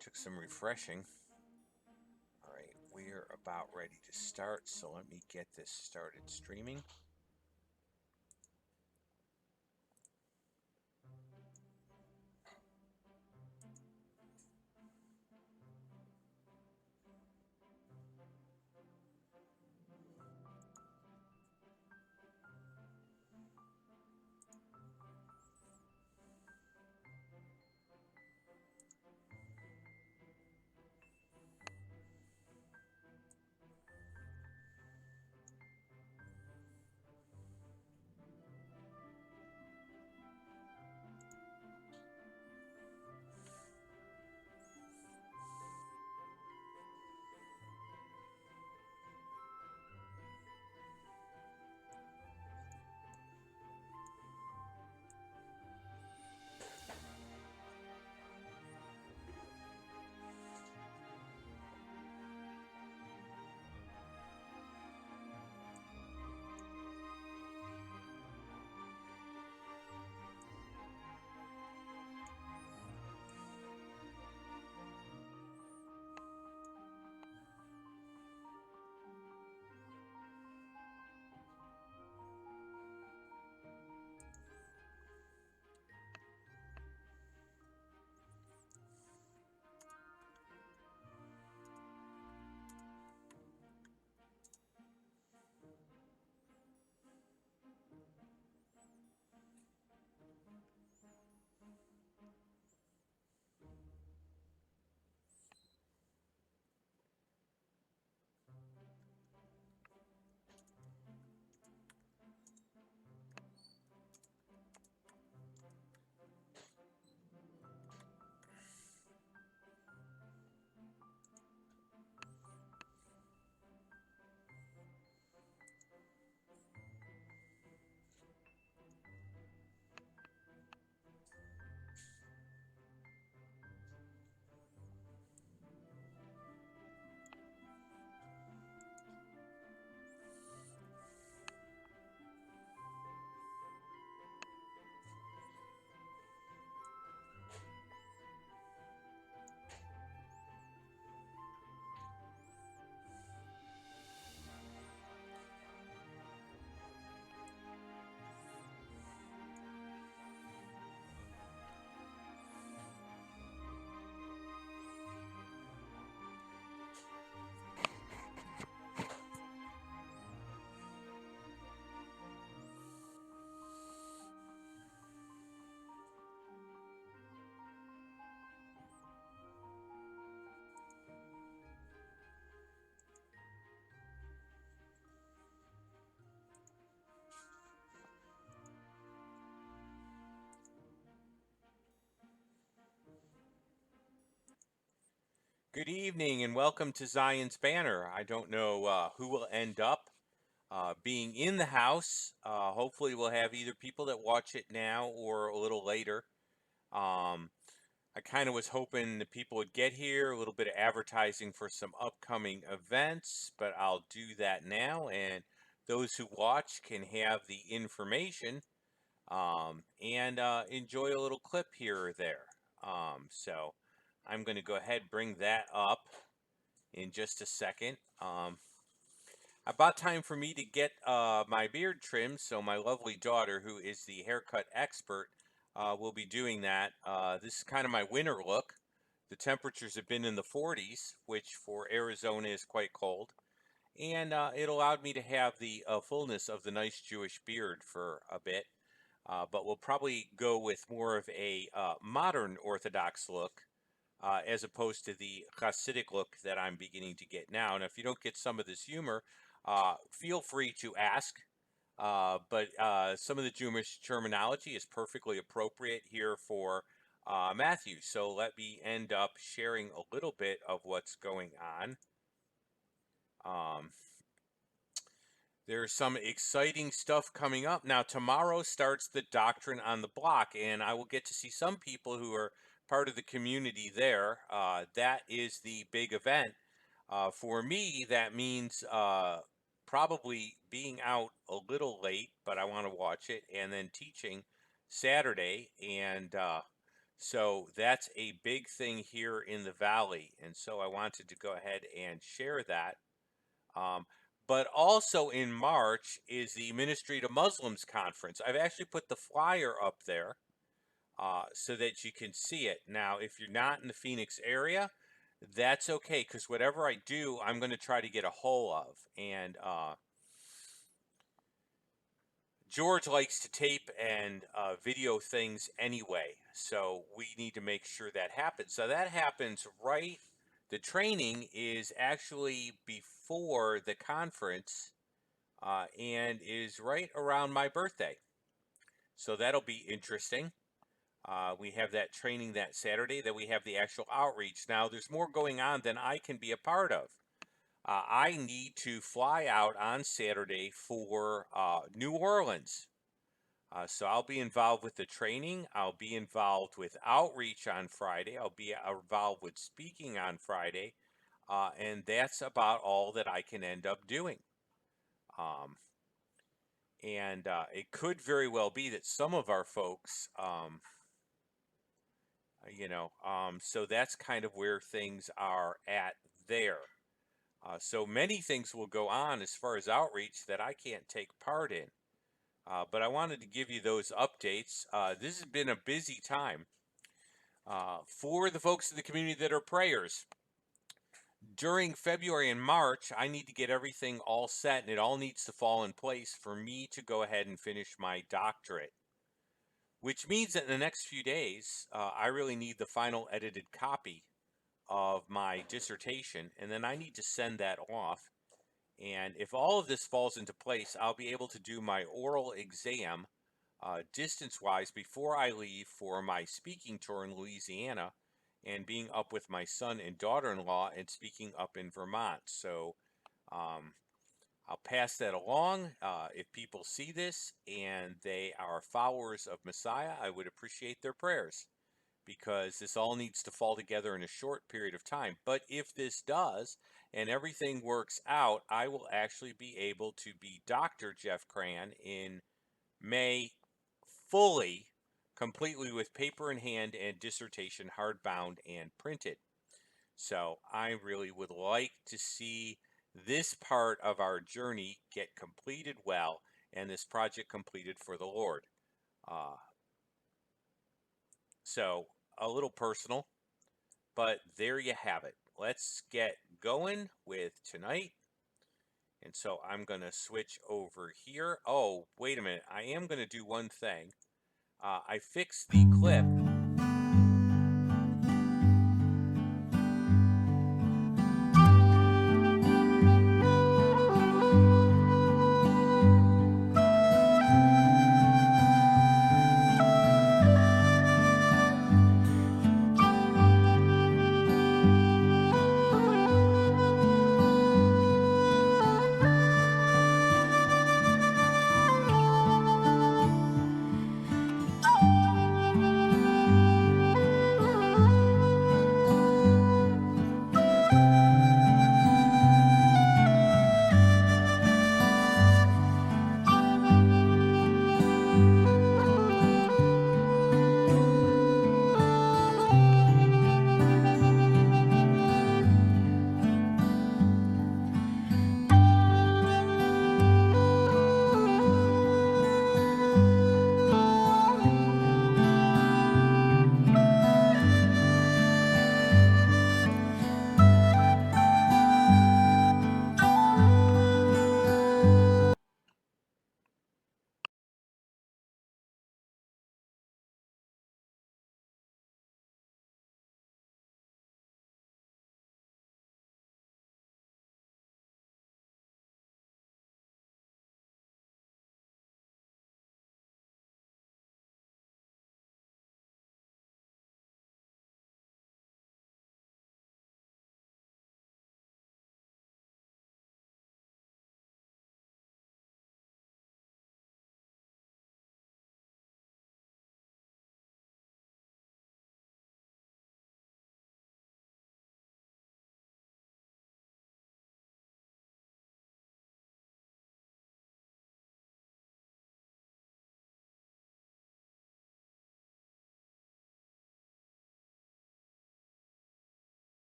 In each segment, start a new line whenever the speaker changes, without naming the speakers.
Took some refreshing. All right, we're about ready to start, so let me get this started streaming. Good evening and welcome to Zion's Banner. I don't know who will end up being in the house. Hopefully, we'll have either people that watch it now or a little later. I kind of was hoping that people would get here, a little bit of advertising for some upcoming events, but I'll do that now. And those who watch can have the information and enjoy a little clip here or there. So I'm going to go ahead and bring that up in just a second. About time for me to get my beard trimmed, so my lovely daughter, who is the haircut expert, will be doing that. This is kind of my winter look. The temperatures have been in the 40s, which for Arizona is quite cold, and it allowed me to have the fullness of the nice Jewish beard for a bit. But we'll probably go with more of a modern Orthodox look as opposed to the Hasidic look that I'm beginning to get now. And if you don't get some of this humor, feel free to ask. But some of the Jewish terminology is perfectly appropriate here for Matthew. So let me end up sharing a little bit of what's going on. There's some exciting stuff coming up. Now, tomorrow starts the Doctrine on the Block, and I will get to see some people who are part of the community there. That is the big event. For me, that means probably being out a little late, but I want to watch it, and then teaching Saturday. And So that's a big thing here in the Valley. And so I wanted to go ahead and share that. Um, but also in March is the Ministry to Muslims Conference. I've actually put the flyer up there so that you can see it. Now, if you're not in the Phoenix area, that's okay, because whatever I do, I'm going to try to get a hold of. And George likes to tape and video things anyway, so we need to make sure that happens. So that happens right. The training is actually before the conference and is right around my birthday. So that'll be interesting. We have that training that Saturday, then we have the actual outreach. Now, there's more going on than I can be a part of. I need to fly out on Saturday for New Orleans. So I'll be involved with the training. I'll be involved with outreach on Friday. I'll be involved with speaking on Friday. And that's about all that I can end up doing. And it could very well be that some of our folks, so that's kind of where things are at there. So many things will go on as far as outreach that I can't take part in. But I wanted to give you those updates. This has been a busy time for the folks in the community that are prayers. During February and March, I need to get everything all set, and it all needs to fall in place for me to go ahead and finish my doctorate, which means that in the next few days, I really need the final edited copy of my dissertation, and then I need to send that off. And if all of this falls into place, I'll be able to do my oral exam distance-wise before I leave for my speaking tour in Louisiana and being up with my son and daughter-in-law and speaking up in Vermont. So I'll pass that along. If people see this and they are followers of Messiah, I would appreciate their prayers, because this all needs to fall together in a short period of time. But if this does and everything works out, I will actually be able to be Dr. Jeff Cran in May, fully, completely, with paper in hand and dissertation hardbound and printed. So I really would like to see this part of our journey get completed well, and this project completed for the Lord. So a little personal, but there you have it. Let's get going with tonight. And so I'm going to switch over here. Oh, wait a minute. I am going to do one thing. I fixed the clip.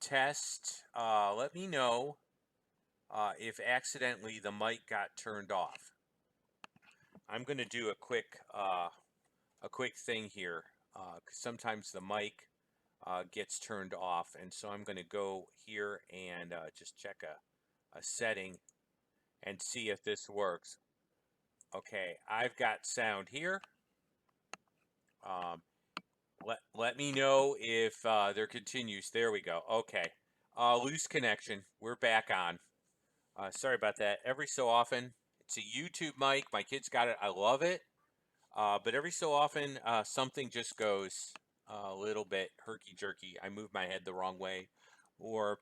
Test. Let me know if accidentally the mic got turned off. I'm going to do a quick thing here, 'cause sometimes the mic gets turned off, and so I'm going to go here and just check a setting and see if this works. Okay, I've got sound here. Um, let me know if there continues. There we go. Okay, loose connection. We're back on. Sorry about that. Every so often, it's a YouTube mic. My kids got it. I love it. But every so often, something just goes a little bit herky-jerky. I move my head the wrong way, or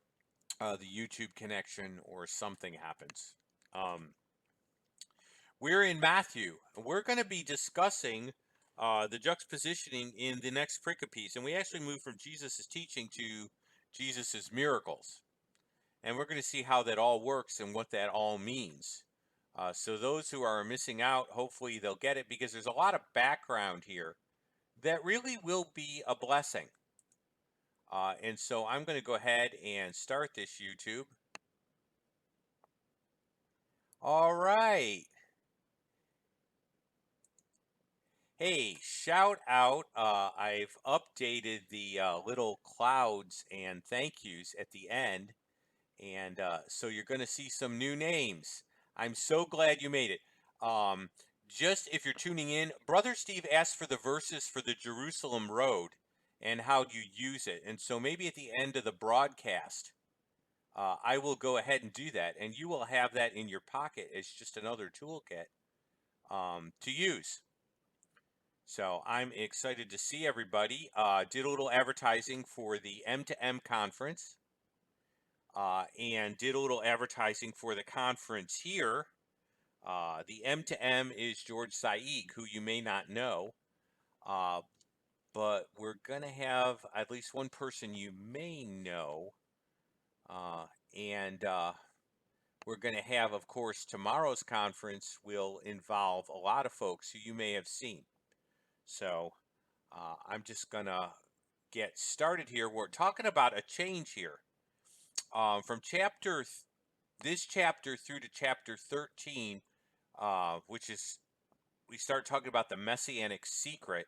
the YouTube connection, or something happens. We're in Matthew. We're going to be discussing the juxtapositioning in the next pericope, and we actually move from Jesus' teaching to Jesus' miracles. And we're going to see how that all works and what that all means. So those who are missing out, hopefully they'll get it, because there's a lot of background here that really will be a blessing. And so I'm going to go ahead and start this YouTube. All right. Hey, shout out. I've updated the little clouds and thank yous at the end. And so you're going to see some new names. I'm so glad you made it. Just if you're tuning in, Brother Steve asked for the verses for the Jerusalem Road and how you use it. And so maybe at the end of the broadcast, I will go ahead and do that. And you will have that in your pocket as just another toolkit to use. So I'm excited to see everybody. Did a little advertising for the M2M conference. And did a little advertising for the conference here. The M2M is George Saig, who you may not know, but we're going to have at least one person you may know, and we're going to have, of course, tomorrow's conference will involve a lot of folks who you may have seen. So I'm just going to get started here. We're talking about a change here from this chapter through to chapter 13, which is, we start talking about the messianic secret.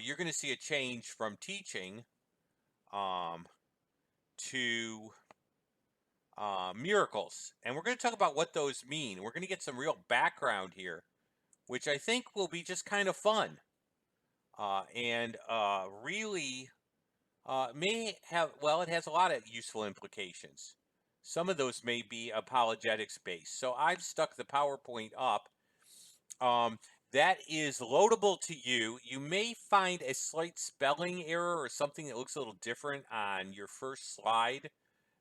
You're going to see a change from teaching to miracles. And we're going to talk about what those mean. We're going to get some real background here, which I think will be just kind of fun. And really may have, well, it has a lot of useful implications. Some of those may be apologetics based. So I've stuck the PowerPoint up. That is loadable to you. You may find a slight spelling error or something that looks a little different on your first slide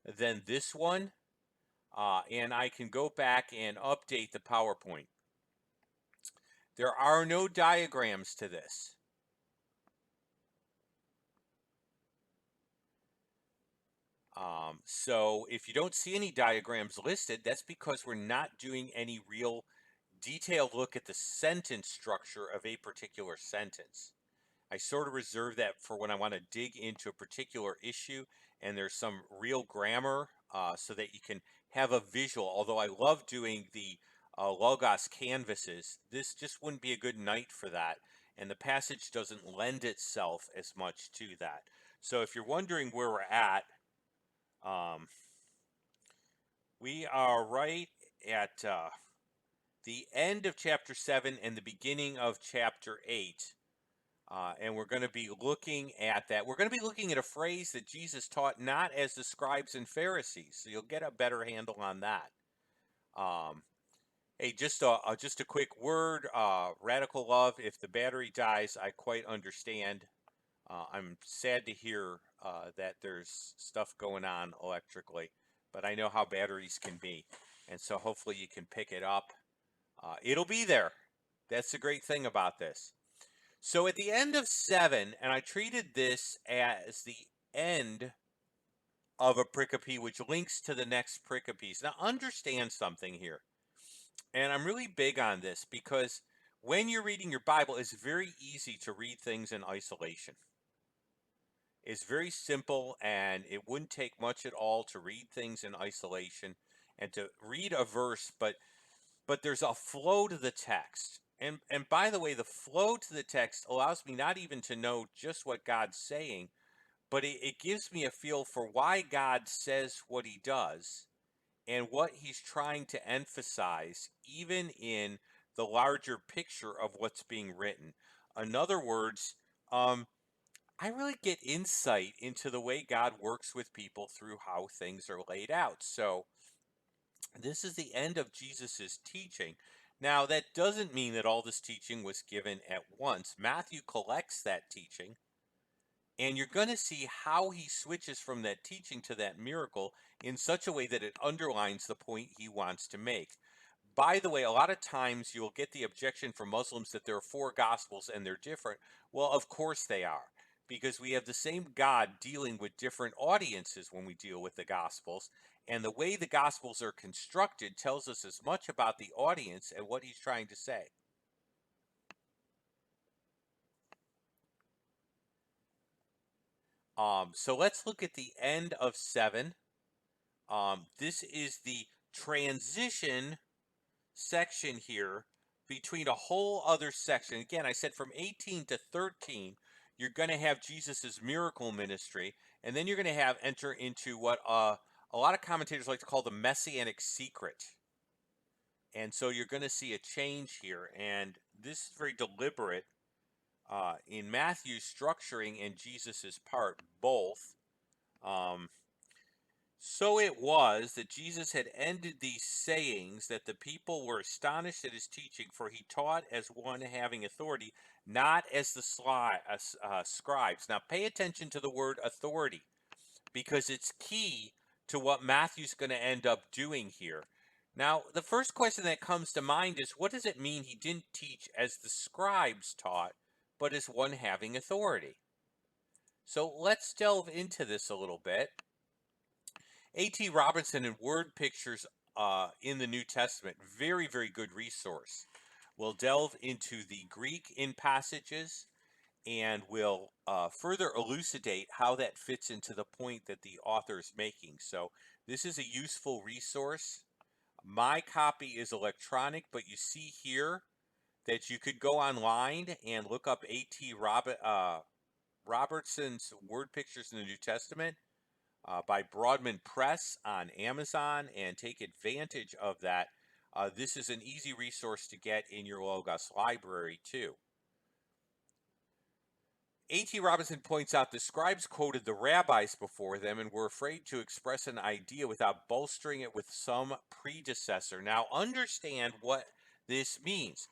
than this one. And I can go back and update the PowerPoint. There are no diagrams to this. So if you don't see any diagrams listed, that's because we're not doing any real detailed look at the sentence structure of a particular sentence. I sort of reserve that for when I want to dig into a particular issue and there's some real grammar so that you can have a visual. Although I love doing the Logos canvases, this just wouldn't be a good night for that. And the passage doesn't lend itself as much to that. So if you're wondering where we're at, we are right at the end of chapter 7 and the beginning of chapter 8. And we're going to be looking at that. We're going to be looking at a phrase that Jesus taught not as the scribes and Pharisees. So you'll get a better handle on that. Hey, just a quick word. Radical love. If the battery dies, I quite understand. I'm sad to hear that there's stuff going on electrically, but I know how batteries can be. And so hopefully you can pick it up. It'll be there. That's the great thing about this. So at the end of 7, and I treated this as the end of a pericope, which links to the next pericope. Now understand something here. And I'm really big on this because when you're reading your Bible, it's very easy to read things in isolation. is very simple, and it wouldn't take much at all to read things in isolation and to read a verse, but there's a flow to the text. And by the way, the flow to the text allows me not even to know just what God's saying, but it gives me a feel for why God says what he does and what he's trying to emphasize, even in the larger picture of what's being written. In other words, I really get insight into the way God works with people through how things are laid out. So, this is the end of Jesus's teaching. Now, that doesn't mean that all this teaching was given at once. Matthew collects that teaching, and you're going to see how he switches from that teaching to that miracle in such a way that it underlines the point he wants to make. By the way, a lot of times you'll get the objection from Muslims that there are four gospels and they're different. Well, of course they are, because we have the same God dealing with different audiences when we deal with the gospels. And the way the gospels are constructed tells us as much about the audience and what he's trying to say. So let's look at the end of 7. This is the transition section here between a whole other section. Again, I said from 18 to 13, you're going to have Jesus's miracle ministry, and then you're going to have enter into what a lot of commentators like to call the messianic secret. And so you're going to see a change here, and this is very deliberate in Matthew's structuring and Jesus's part both. So it was that Jesus had ended these sayings that the people were astonished at his teaching, for he taught as one having authority, not as the scribes. Now pay attention to the word authority, because it's key to what Matthew's going to end up doing here. Now, the first question that comes to mind is, what does it mean he didn't teach as the scribes taught, but as one having authority? So let's delve into this a little bit. A.T. Robinson in Word Pictures in the New Testament, very, very good resource. We'll delve into the Greek in passages, and we'll further elucidate how that fits into the point that the author is making. So this is a useful resource. My copy is electronic, but you see here that you could go online and look up A.T. Robertson's Word Pictures in the New Testament by Broadman Press on Amazon, and take advantage of that. This is an easy resource to get in your Logos library too. A.T. Robinson points out the scribes quoted the rabbis before them and were afraid to express an idea without bolstering it with some predecessor. Now understand what this means.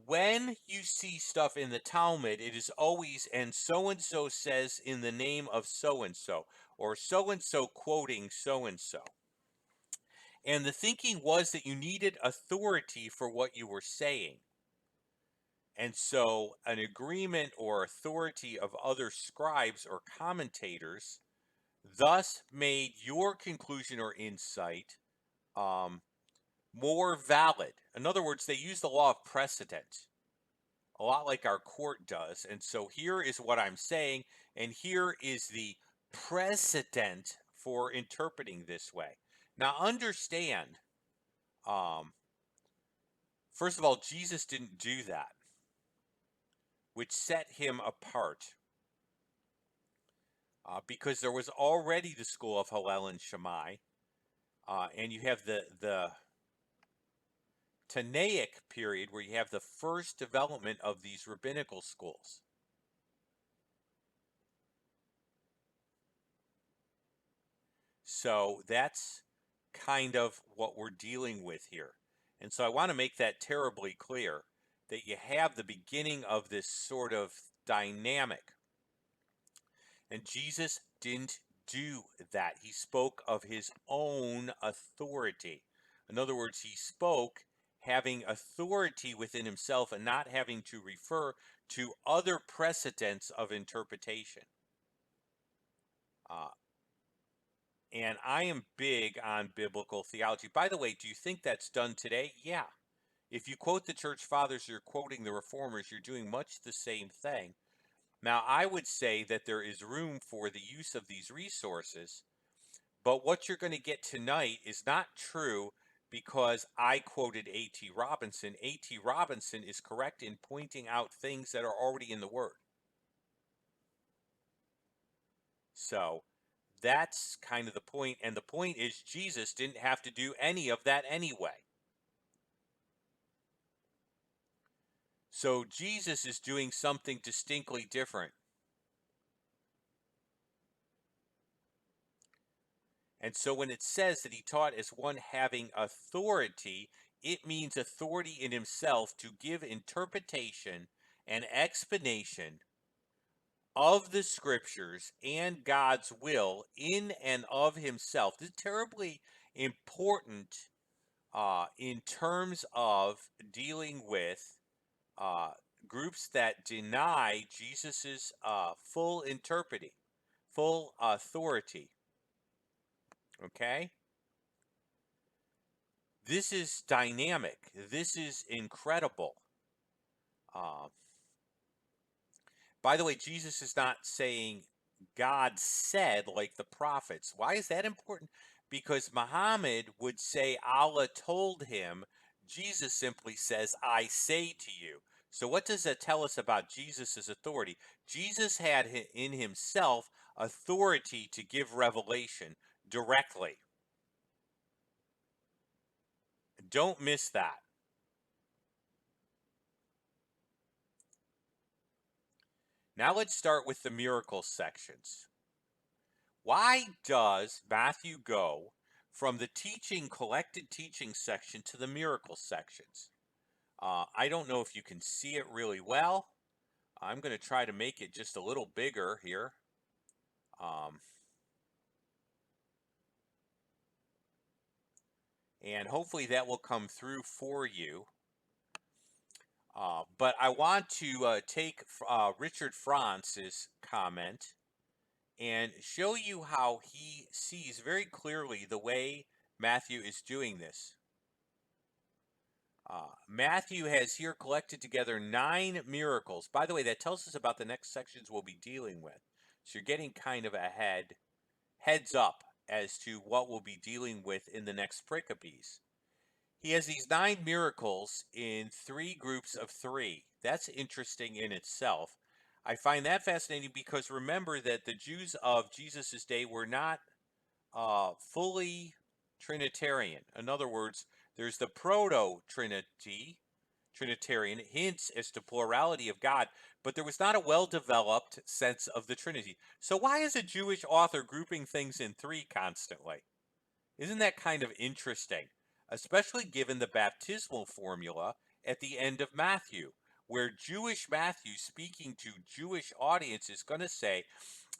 When you see stuff in the Talmud, it is always, and so says in the name of so-and-so, or so-and-so quoting so-and-so. And the thinking was that you needed authority for what you were saying. And so an agreement or authority of other scribes or commentators thus made your conclusion or insight more valid. In other words, they use the law of precedent, a lot like our court does. And so here is what I'm saying, and here is the precedent for interpreting this way. Now understand, first of all, Jesus didn't do that, which set him apart, because there was already the school of Hillel and Shammai, and you have the Tanaic period where you have the first development of these rabbinical schools. So that's kind of what we're dealing with here. And so I want to make that terribly clear, that you have the beginning of this sort of dynamic. And Jesus didn't do that. He spoke of his own authority. In other words, he spoke having authority within himself and not having to refer to other precedents of interpretation. And I am big on biblical theology. By the way, do you think that's done today? Yeah. If you quote the church fathers, you're quoting the reformers, you're doing much the same thing. Now, I would say that there is room for the use of these resources, but what you're going to get tonight is not true because I quoted A.T. Robinson. A.T. Robinson is correct in pointing out things that are already in the Word. So that's kind of the point. And the point is, Jesus didn't have to do any of that anyway. So Jesus is doing something distinctly different. And so when it says that he taught as one having authority, it means authority in himself to give interpretation and explanation of the scriptures and God's will in and of himself. This is terribly important in terms of dealing with uh, groups that deny Jesus's full interpreting, full authority. Okay? This is dynamic. This is incredible. Uh, by the way, Jesus is not saying God said like the prophets. Why is that important? Because Muhammad would say Allah told him. Jesus simply says, I say to you. So what does that tell us about Jesus' authority? Jesus had in himself authority to give revelation directly. Don't miss that. Now let's start with the miracle sections. Why does Matthew go from the collected teaching section to the miracle sections? I don't know if you can see it really well. I'm going to try to make it just a little bigger here. And hopefully that will come through for you. But I want to take Richard Franz's comment and show you how he sees very clearly the way Matthew is doing this. Matthew has here collected together 9 miracles. By the way, that tells us about the next sections we'll be dealing with. So you're getting kind of a heads up as to what we'll be dealing with in the next pericopes. He has these 9 miracles in 3 groups of 3. That's interesting in itself. I find that fascinating because remember that the Jews of Jesus' day were not fully Trinitarian. In other words, there's the proto-Trinity, Trinitarian hints as to plurality of God, but there was not a well-developed sense of the Trinity. So why is a Jewish author grouping things in 3 constantly? Isn't that kind of interesting? Especially given the baptismal formula at the end of Matthew, where Jewish Matthew, speaking to Jewish audience, is going to say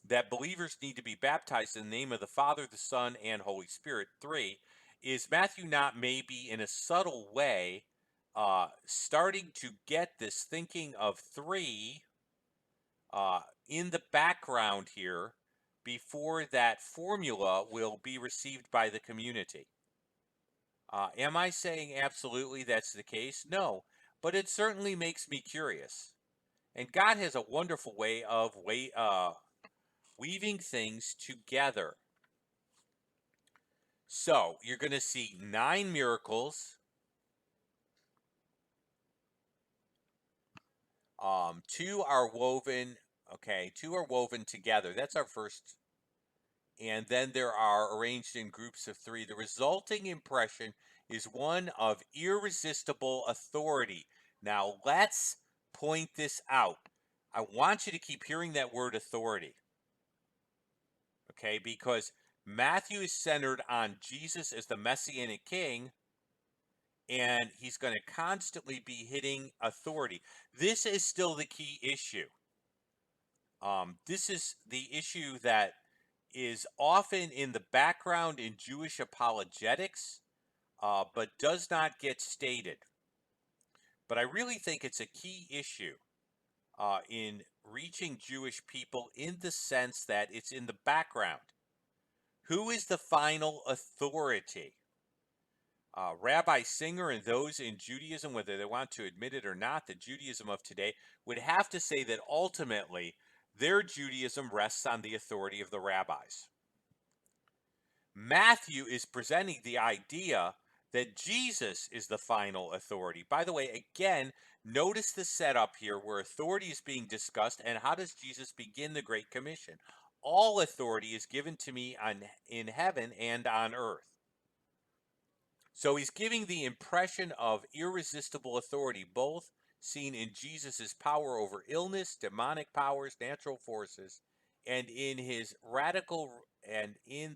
that believers need to be baptized in the name of the Father, the Son, and Holy Spirit. 3, is Matthew not maybe in a subtle way starting to get this thinking of 3 in the background here before that formula will be received by the community? Am I saying absolutely that's the case? No, but it certainly makes me curious. And God has a wonderful way of weaving things together. So you're going to see 9 miracles. 2 are woven. Okay, 2 are woven together. That's our first. And then there are arranged in groups of 3. The resulting impression is one of irresistible authority. Now let's point this out. I want you to keep hearing that word authority. Okay, because Matthew is centered on Jesus as the Messianic King, and he's going to constantly be hitting authority. This is still the key issue. This is the issue that is often in the background in Jewish apologetics, but does not get stated. But I really think it's a key issue in reaching Jewish people in the sense that it's in the background. Who is the final authority? Rabbi Singer and those in Judaism, whether they want to admit it or not, the Judaism of today, would have to say that ultimately Their Judaism rests on the authority of the rabbis. Matthew is presenting the idea that Jesus is the final authority. By the way, again, notice the setup here where authority is being discussed and how does Jesus begin the Great Commission? All authority is given to me in heaven and on earth. So he's giving the impression of irresistible authority, both seen in Jesus' power over illness, demonic powers, natural forces, and in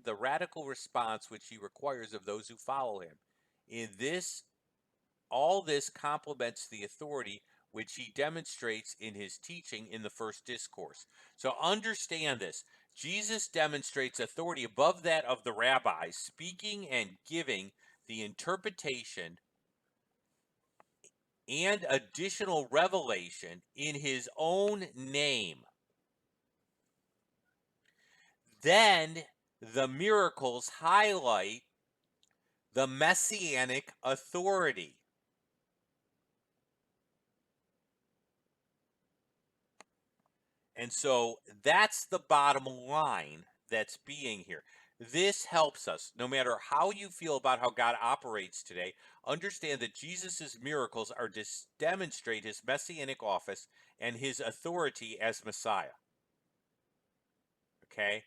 the radical response which he requires of those who follow him. In this, all this complements the authority which he demonstrates in his teaching in the first discourse. So understand this. Jesus demonstrates authority above that of the rabbis, speaking and giving the interpretation and additional revelation in his own name. Then the miracles highlight the messianic authority. And so that's the bottom line that's being here. This helps us, no matter how you feel about how God operates today, understand that Jesus' miracles are to demonstrate his messianic office and his authority as Messiah. Okay?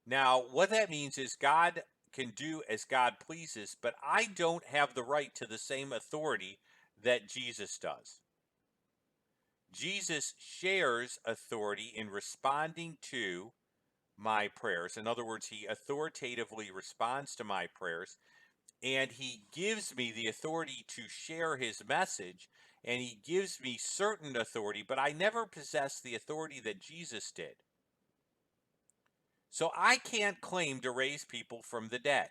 Now, what that means is God can do as God pleases, but I don't have the right to the same authority that Jesus does. Jesus shares authority in responding to my prayers. In other words, he authoritatively responds to my prayers, and he gives me the authority to share his message, and he gives me certain authority, but I never possess the authority that Jesus did. So I can't claim to raise people from the dead.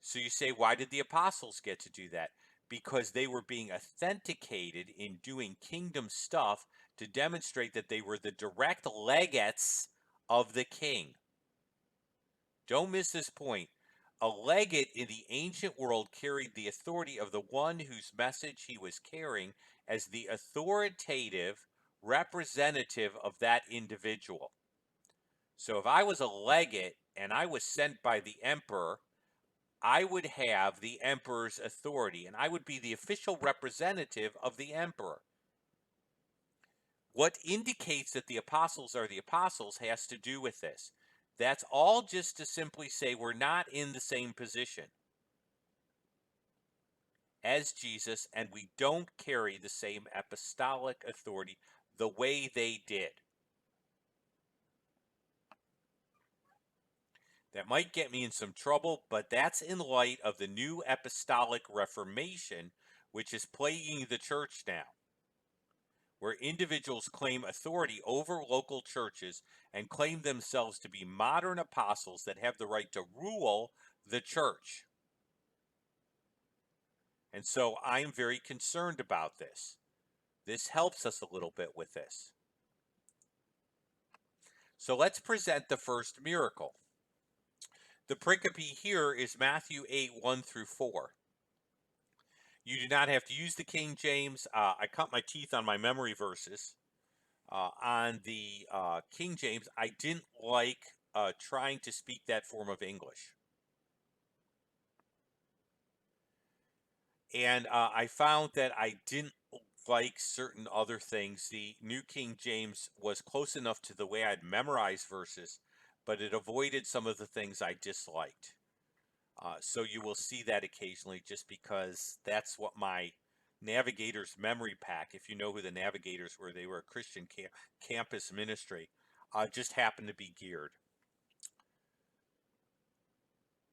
So you say, why did the apostles get to do that? Because they were being authenticated in doing kingdom stuff to demonstrate that they were the direct legates of the king. Don't miss this point. A legate in the ancient world carried the authority of the one whose message he was carrying as the authoritative representative of that individual. So if I was a legate and I was sent by the emperor, I would have the emperor's authority, and I would be the official representative of the emperor. What indicates that the apostles are the apostles has to do with this. That's all just to simply say we're not in the same position as Jesus, and we don't carry the same apostolic authority the way they did. That might get me in some trouble, but that's in light of the new apostolic reformation, which is plaguing the church now, where individuals claim authority over local churches and claim themselves to be modern apostles that have the right to rule the church. And so I'm very concerned about this. This helps us a little bit with this. So let's present the first miracle. The pericope here is Matthew 8, 1 through 4. You do not have to use the King James. I cut my teeth on my memory verses. On the King James, I didn't like trying to speak that form of English. And I found that I didn't like certain other things. The New King James was close enough to the way I'd memorize verses, but it avoided some of the things I disliked. So you will see that occasionally just because that's what my Navigators memory pack, if you know who the Navigators were, they were a Christian campus ministry, just happened to be geared.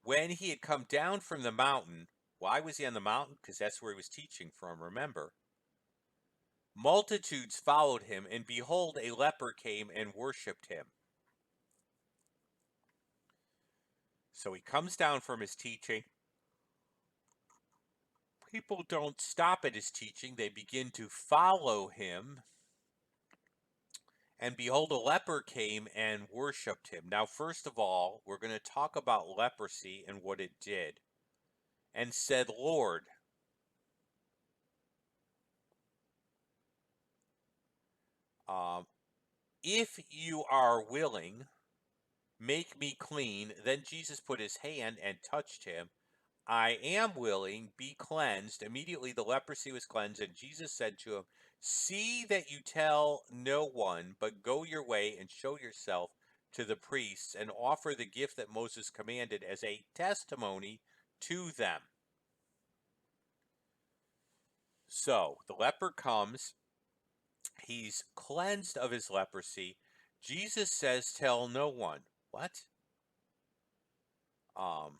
When he had come down from the mountain, why was he on the mountain? Because that's where he was teaching from, remember. Multitudes followed him, and behold, a leper came and worshipped him. So he comes down from his teaching. People don't stop at his teaching, they begin to follow him. And behold, a leper came and worshipped him. Now, first of all, we're going to talk about leprosy and what it did. And said, Lord, If you are willing, make me clean. Then Jesus put his hand and touched him. I am willing, be cleansed. Immediately the leprosy was cleansed, and Jesus said to him, see that you tell no one, but go your way and show yourself to the priests and offer the gift that Moses commanded as a testimony to them. So the leper comes, he's cleansed of his leprosy. Jesus says, tell no one. What? Um,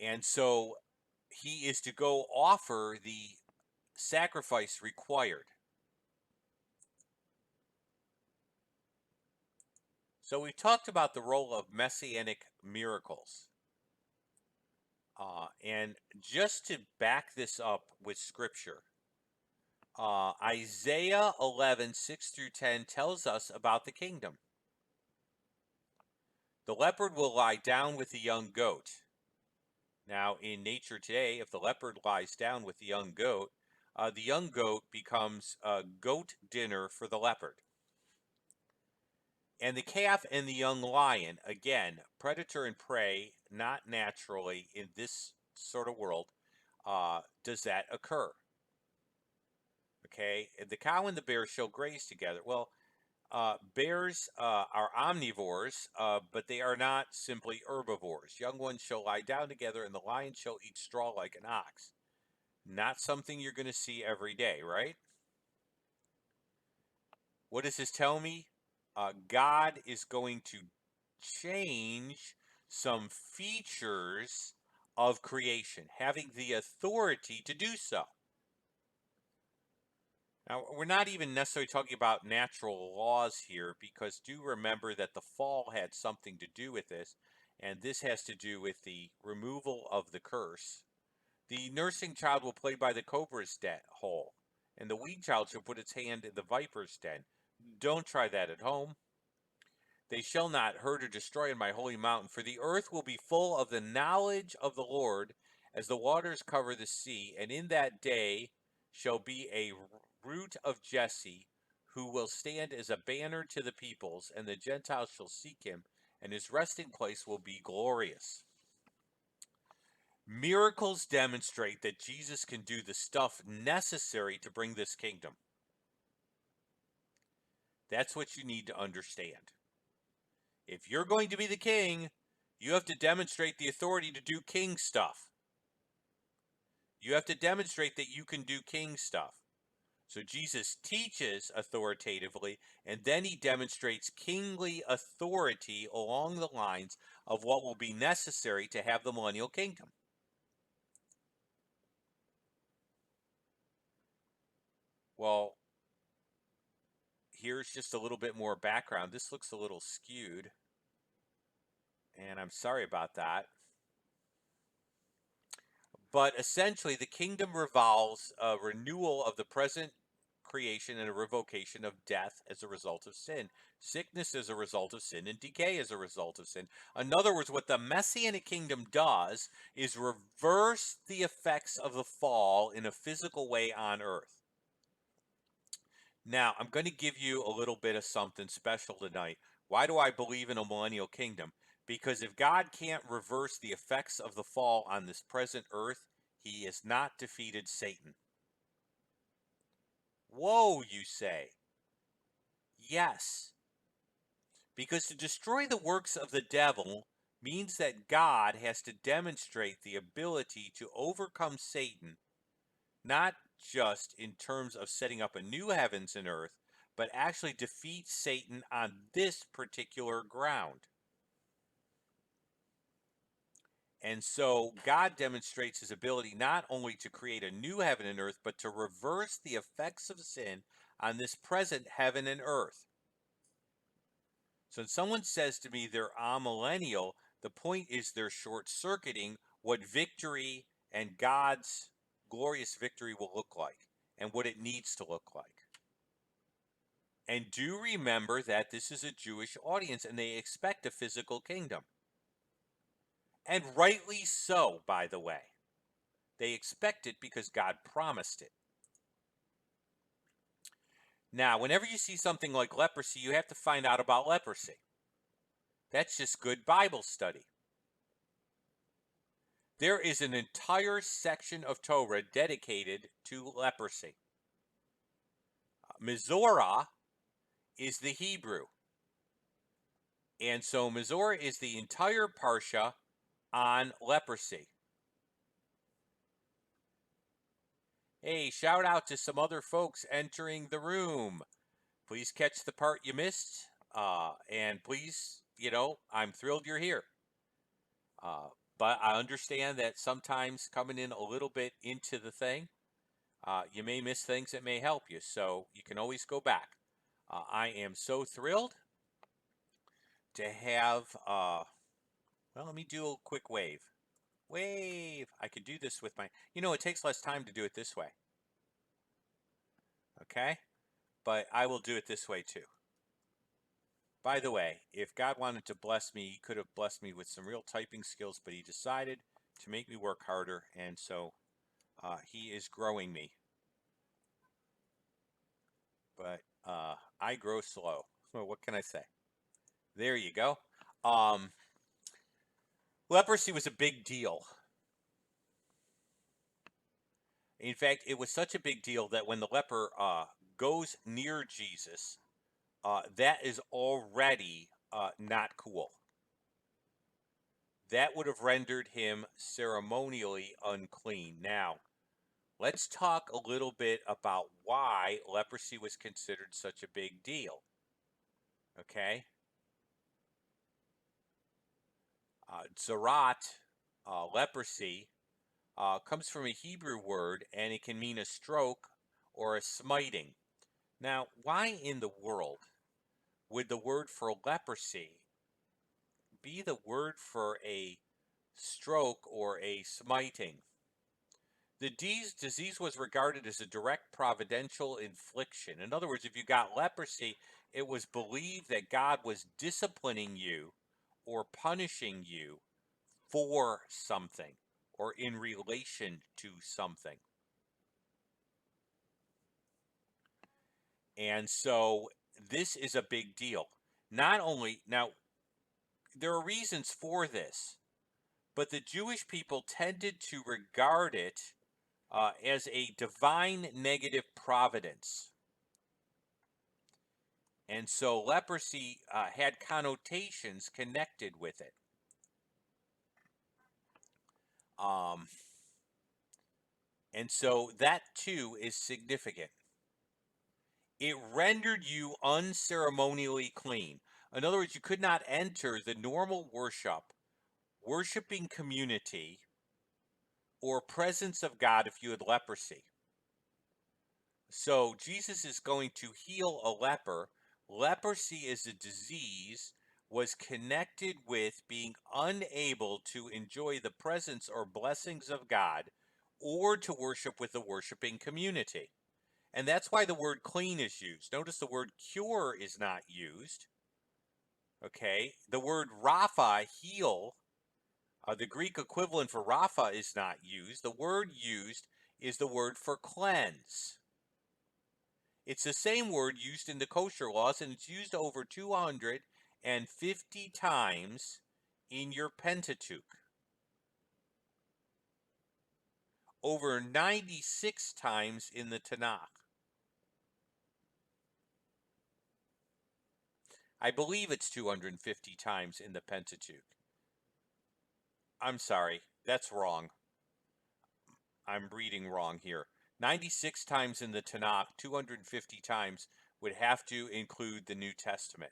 and so he is to go offer the sacrifice required. So we talked about the role of messianic miracles. And just to back this up with scripture, Isaiah 11, 6 through 10 tells us about the kingdom. The leopard will lie down with the young goat. Now, in nature today, if the leopard lies down with the young goat becomes a goat dinner for the leopard. And the calf and the young lion, again, predator and prey, not naturally in this sort of world, does that occur. Okay, the cow and the bear shall graze together. Well, bears are omnivores, but they are not simply herbivores. Young ones shall lie down together, and the lion shall eat straw like an ox. Not something you're going to see every day, right? What does this tell me? God is going to change some features of creation, having the authority to do so. Now, we're not even necessarily talking about natural laws here, because do remember that the fall had something to do with this, and this has to do with the removal of the curse. The nursing child will play by the cobra's hole, and the weaned child shall put its hand in the viper's den. Don't try that at home. They shall not hurt or destroy in my holy mountain, for the earth will be full of the knowledge of the Lord as the waters cover the sea. And in that day shall be a root of Jesse, who will stand as a banner to the peoples, and the Gentiles shall seek him, and his resting place will be glorious. Miracles demonstrate that Jesus can do the stuff necessary to bring this kingdom. That's what you need to understand. If you're going to be the king, you have to demonstrate the authority to do king stuff. You have to demonstrate that you can do king stuff. So Jesus teaches authoritatively, and then he demonstrates kingly authority along the lines of what will be necessary to have the millennial kingdom. Well, here's just a little bit more background. This looks a little skewed, and I'm sorry about that. But essentially, the kingdom revolves a renewal of the present creation and a revocation of death as a result of sin, sickness as a result of sin, and decay as a result of sin. In other words, what the Messianic kingdom does is reverse the effects of the fall in a physical way on earth. Now, I'm going to give you a little bit of something special tonight. Why do I believe in a millennial kingdom? Because if God can't reverse the effects of the fall on this present earth, he has not defeated Satan. Whoa, you say? Yes. Because to destroy the works of the devil means that God has to demonstrate the ability to overcome Satan, not just in terms of setting up a new heavens and earth, but actually defeat Satan on this particular ground. And so God demonstrates his ability not only to create a new heaven and earth, but to reverse the effects of sin on this present heaven and earth. So when someone says to me they're amillennial, the point is they're short-circuiting what victory and God's glorious victory will look like and what it needs to look like. And do remember that this is a Jewish audience and they expect a physical kingdom. And rightly so, by the way. They expect it because God promised it. Now, whenever you see something like leprosy, you have to find out about leprosy. That's just good Bible study. There is an entire section of Torah dedicated to leprosy. Mizorah is the Hebrew. And so Mizorah is the entire parsha on leprosy. Hey, shout out to some other folks entering the room. Please catch the part you missed. And please, I'm thrilled you're here. But I understand that sometimes coming in a little bit into the thing, you may miss things that may help you. So you can always go back. I am so thrilled to have, well, let me do a quick wave. Wave. I could do this with my, it takes less time to do it this way. Okay? But I will do it this way too. By the way, if God wanted to bless me, he could have blessed me with some real typing skills, but he decided to make me work harder, and so he is growing me. But I grow slow. Well, what can I say? There you go. Leprosy was a big deal. In fact, it was such a big deal that when the leper goes near Jesus, that is already not cool. That would have rendered him ceremonially unclean. Now, let's talk a little bit about why leprosy was considered such a big deal. Okay? Zarat, leprosy, comes from a Hebrew word, and it can mean a stroke or a smiting. Now, why in the world would the word for leprosy be the word for a stroke or a smiting? The disease was regarded as a direct providential infliction. In other words, if you got leprosy, it was believed that God was disciplining you or punishing you for something or in relation to something. And so this is a big deal. Not only, now, there are reasons for this, but the Jewish people tended to regard it as a divine negative providence. And so leprosy had connotations connected with it. And so that too is significant. It rendered you unceremonially clean. In other words, you could not enter the normal worshiping community or presence of God if you had leprosy. So Jesus is going to heal a leper. Leprosy as a disease was connected with being unable to enjoy the presence or blessings of God or to worship with the worshiping community. And that's why the word clean is used. Notice the word cure is not used. Okay, the word Rapha, heal, the Greek equivalent for Rapha is not used. The word used is the word for cleanse. It's the same word used in the kosher laws, and it's used over 250 times in your Pentateuch. Over 96 times in the Tanakh. I believe it's 250 times in the Pentateuch. I'm sorry, that's wrong. I'm reading wrong here. 96 times in the Tanakh, 250 times would have to include the New Testament.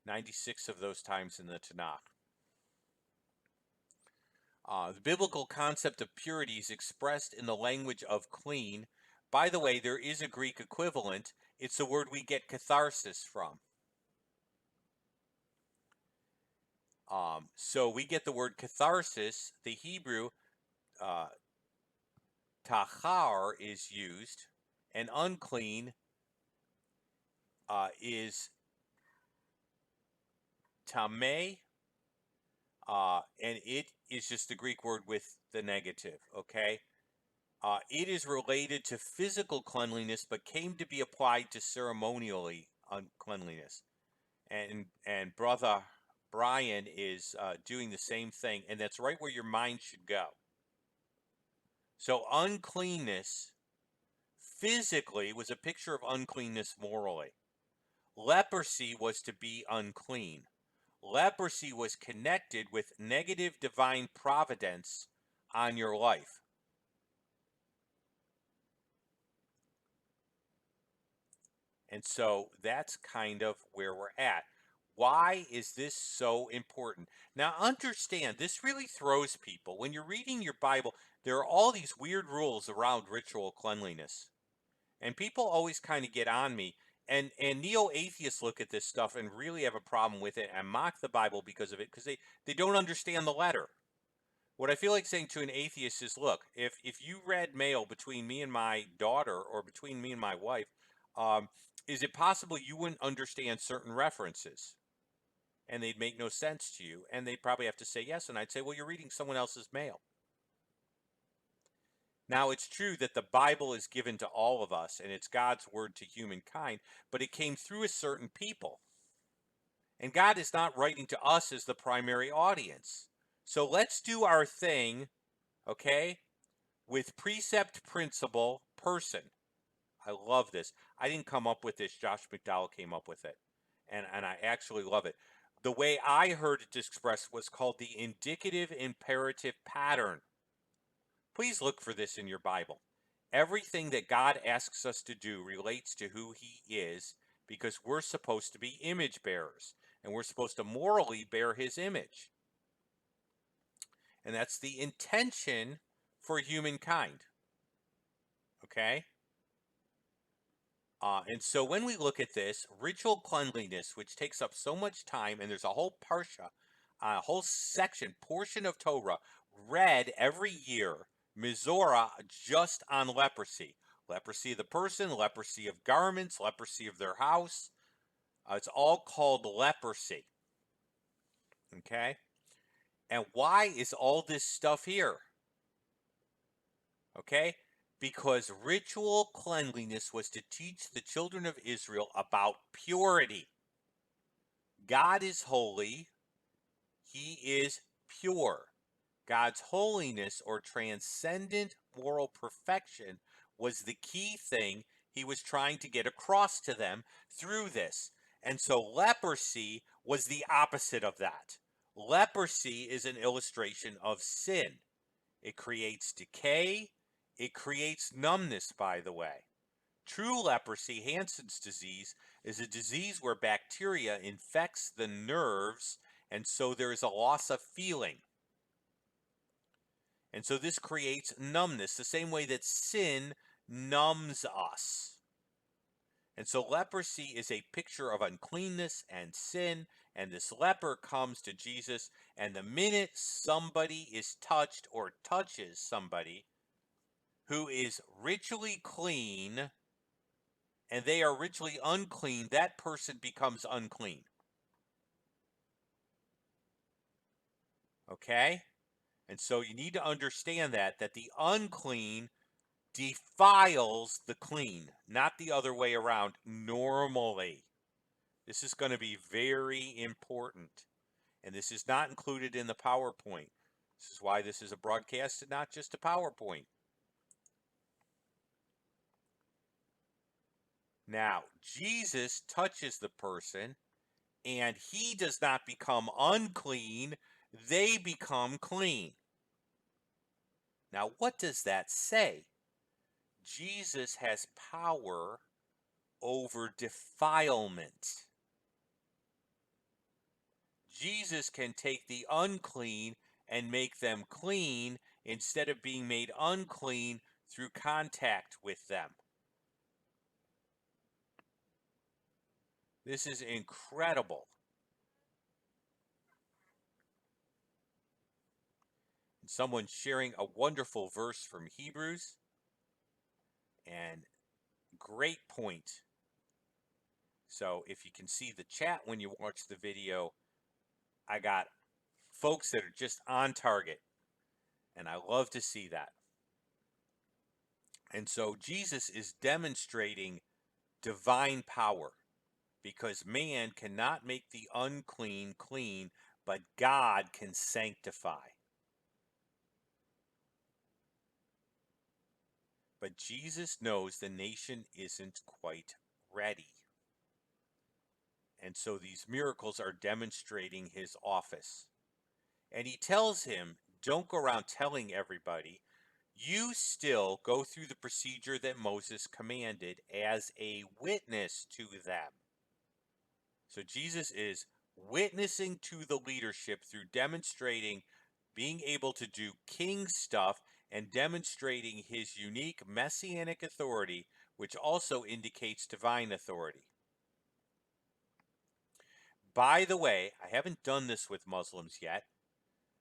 96 of those times in the Tanakh. The biblical concept of purity is expressed in the language of clean. By the way, there is a Greek equivalent. It's the word we get catharsis from. So we get the word catharsis. The Hebrew tahar is used, and unclean is tameh and it is just the Greek word with the negative, okay? It is related to physical cleanliness, but came to be applied to ceremonially uncleanliness. And brother Brian is doing the same thing, and that's right where your mind should go. So uncleanness physically was a picture of uncleanness morally. Leprosy was to be unclean. Leprosy was connected with negative divine providence on your life. And so that's kind of where we're at. Why is this so important? Now, understand, this really throws people. When you're reading your Bible, there are all these weird rules around ritual cleanliness. And people always kind of get on me. And neo-atheists look at this stuff and really have a problem with it and mock the Bible because of it, because they don't understand the letter. What I feel like saying to an atheist is, look, if you read mail between me and my daughter or between me and my wife, um, is it possible you wouldn't understand certain references? And they'd make no sense to you, and they'd probably have to say yes, and I'd say, well, you're reading someone else's mail. Now, it's true that the Bible is given to all of us, and it's God's word to humankind, but it came through a certain people. And God is not writing to us as the primary audience. So let's do our thing, okay, with precept, principle, person. I love this. I didn't come up with this. Josh McDowell came up with it. And I actually love it. The way I heard it expressed was called the indicative imperative pattern. Please look for this in your Bible. Everything that God asks us to do relates to who he is, because we're supposed to be image bearers and we're supposed to morally bear his image. And that's the intention for humankind. Okay? And so when we look at this, ritual cleanliness, which takes up so much time, and there's a whole parsha, a whole section, portion of Torah, read every year, Mizorah, just on leprosy. Leprosy of the person, leprosy of garments, leprosy of their house. It's all called leprosy. Okay? And why is all this stuff here? Okay? Because ritual cleanliness was to teach the children of Israel about purity. God is holy. He is pure. God's holiness or transcendent moral perfection was the key thing he was trying to get across to them through this. And so leprosy was the opposite of that. Leprosy is an illustration of sin. It creates decay. It creates numbness, by the way. True leprosy, Hansen's disease, is a disease where bacteria infects the nerves, and so there is a loss of feeling. And so this creates numbness, the same way that sin numbs us. And so leprosy is a picture of uncleanness and sin, and this leper comes to Jesus, and the minute somebody is touched or touches somebody who is ritually clean, and they are ritually unclean, that person becomes unclean. Okay? And so you need to understand that the unclean defiles the clean, not the other way around normally. This is going to be very important. And this is not included in the PowerPoint. This is why this is a broadcast and not just a PowerPoint. Now, Jesus touches the person, and he does not become unclean, they become clean. Now, what does that say? Jesus has power over defilement. Jesus can take the unclean and make them clean instead of being made unclean through contact with them. This is incredible. And someone's sharing a wonderful verse from Hebrews, and great point. So if you can see the chat when you watch the video, I got folks that are just on target. And I love to see that. And so Jesus is demonstrating divine power because man cannot make the unclean clean, but God can sanctify. But Jesus knows the nation isn't quite ready. And so these miracles are demonstrating his office. And he tells him, don't go around telling everybody. You still go through the procedure that Moses commanded as a witness to them. So Jesus is witnessing to the leadership through demonstrating being able to do king stuff and demonstrating his unique messianic authority, which also indicates divine authority. By the way, I haven't done this with Muslims yet.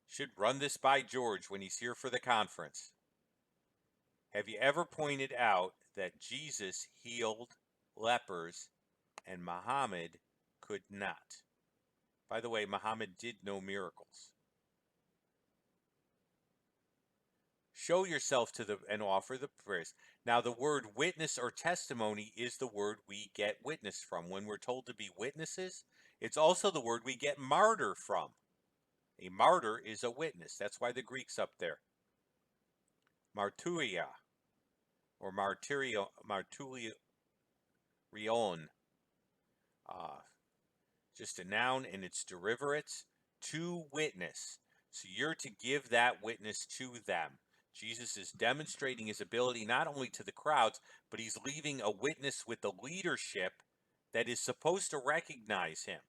Should run this by George when he's here for the conference. Have you ever pointed out that Jesus healed lepers and Muhammad could not? By the way, Muhammad did no miracles. Show yourself to and offer the prayers. Now, the word witness or testimony is the word we get witness from. When we're told to be witnesses, it's also the word we get martyr from. A martyr is a witness. That's why the Greek's up there. Martyria or martyrion. Just a noun and its derivatives. To witness. So you're to give that witness to them. Jesus is demonstrating his ability not only to the crowds, but he's leaving a witness with the leadership that is supposed to recognize him.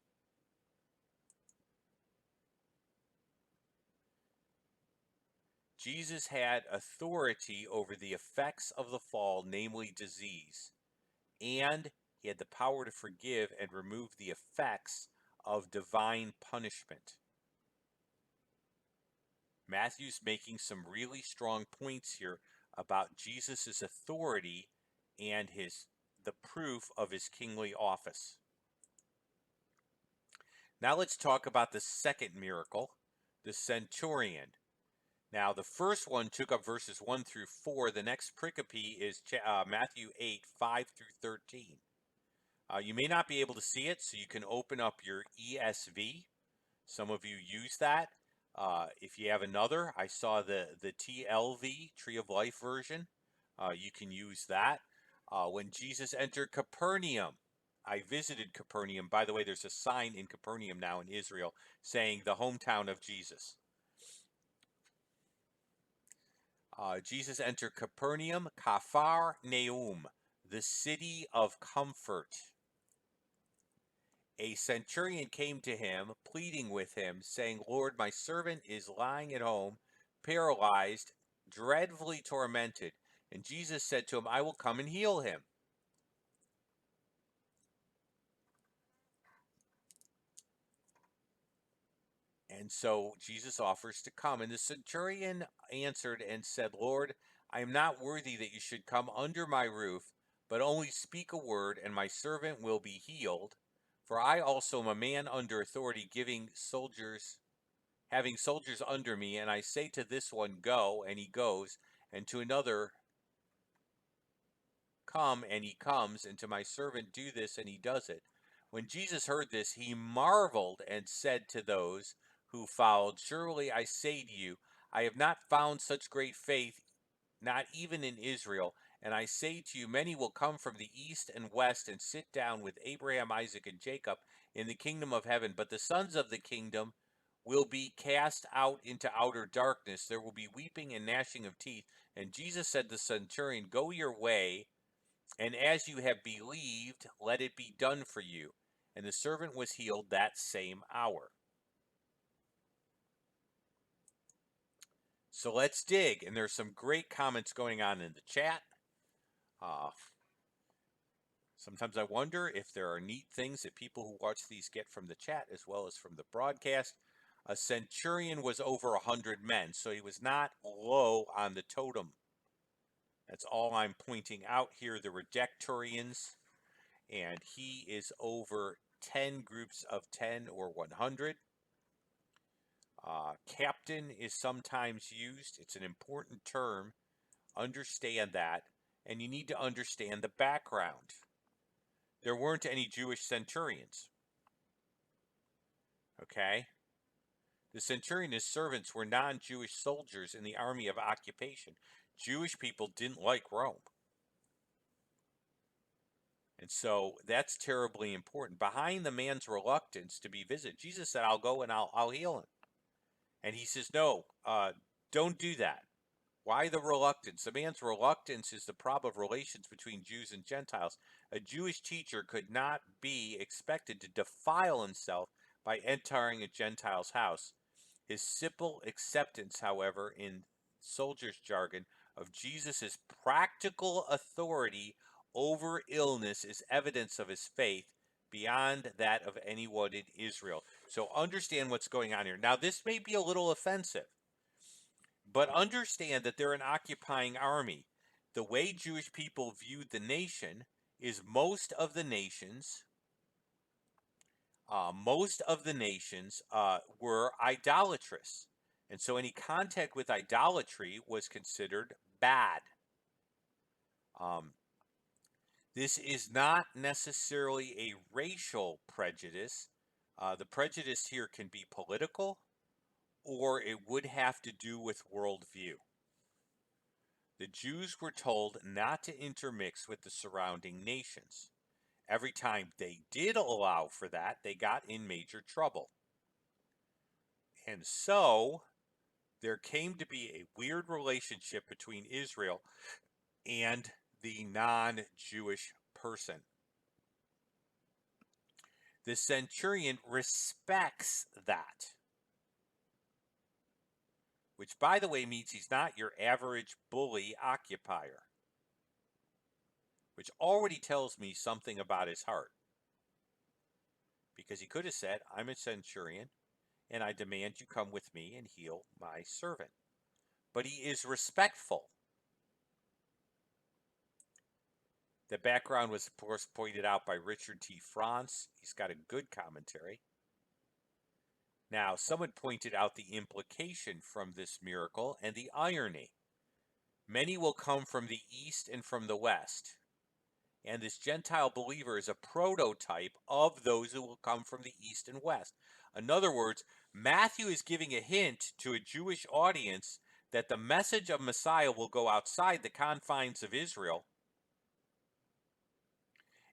Jesus had authority over the effects of the fall, namely disease, and he had the power to forgive and remove the effects of divine punishment. Matthew's making some really strong points here about Jesus' authority and the proof of his kingly office. Now let's talk about the second miracle, the centurion. Now the first one took up verses 1 through 4. The next pericope is Matthew 8, 5 through 13. You may not be able to see it, so you can open up your ESV. Some of you use that. If you have another, I saw the TLV, Tree of Life version. You can use that. When Jesus entered Capernaum, I visited Capernaum. By the way, there's a sign in Capernaum now in Israel saying the hometown of Jesus. Jesus entered Capernaum, Kafar Neum, the city of comfort. A centurion came to him, pleading with him, saying, Lord, my servant is lying at home, paralyzed, dreadfully tormented. And Jesus said to him, I will come and heal him. And so Jesus offers to come. And the centurion answered and said, Lord, I am not worthy that you should come under my roof, but only speak a word, and my servant will be healed. For I also am a man under authority, having soldiers under me, and I say to this one, go, and he goes, and to another, come, and he comes, and to my servant, do this, and he does it. When Jesus heard this, he marveled and said to those who followed, surely I say to you, I have not found such great faith, not even in Israel. And I say to you, many will come from the east and west and sit down with Abraham, Isaac, and Jacob in the kingdom of heaven. But the sons of the kingdom will be cast out into outer darkness. There will be weeping and gnashing of teeth. And Jesus said to the centurion, go your way, and as you have believed, let it be done for you. And the servant was healed that same hour. So let's dig. And there's some great comments going on in the chat. Sometimes I wonder if there are neat things that people who watch these get from the chat as well as from the broadcast. A centurion was over 100 men, so he was not low on the totem. That's all I'm pointing out here. There were decturions, and he is over 10 groups of 10 or 100. Captain is sometimes used. It's an important term. Understand that. And you need to understand the background. There weren't any Jewish centurions. Okay? The centurion and his servants were non-Jewish soldiers in the army of occupation. Jewish people didn't like Rome. And so that's terribly important. Behind the man's reluctance to be visited, Jesus said, I'll go and I'll heal him. And he says, no, don't do that. Why the reluctance? The man's reluctance is the problem of relations between Jews and Gentiles. A Jewish teacher could not be expected to defile himself by entering a Gentile's house. His simple acceptance, however, in soldier's jargon, of Jesus' practical authority over illness is evidence of his faith beyond that of anyone in Israel. So understand what's going on here. Now, this may be a little offensive, but understand that they're an occupying army. The way Jewish people viewed the nation is most of the nations were idolatrous. And so any contact with idolatry was considered bad. This is not necessarily a racial prejudice. The prejudice here can be political, or it would have to do with worldview. The Jews were told not to intermix with the surrounding nations. Every time they did allow for that, they got in major trouble. And so there came to be a weird relationship between Israel and the non-Jewish person. The centurion respects that, which, by the way, means he's not your average bully occupier, which already tells me something about his heart. Because he could have said, I'm a centurion, and I demand you come with me and heal my servant. But he is respectful. The background was, of course, pointed out by Richard T. France. He's got a good commentary. Now, someone pointed out the implication from this miracle and the irony. Many will come from the east and from the west. And this Gentile believer is a prototype of those who will come from the east and west. In other words, Matthew is giving a hint to a Jewish audience that the message of Messiah will go outside the confines of Israel.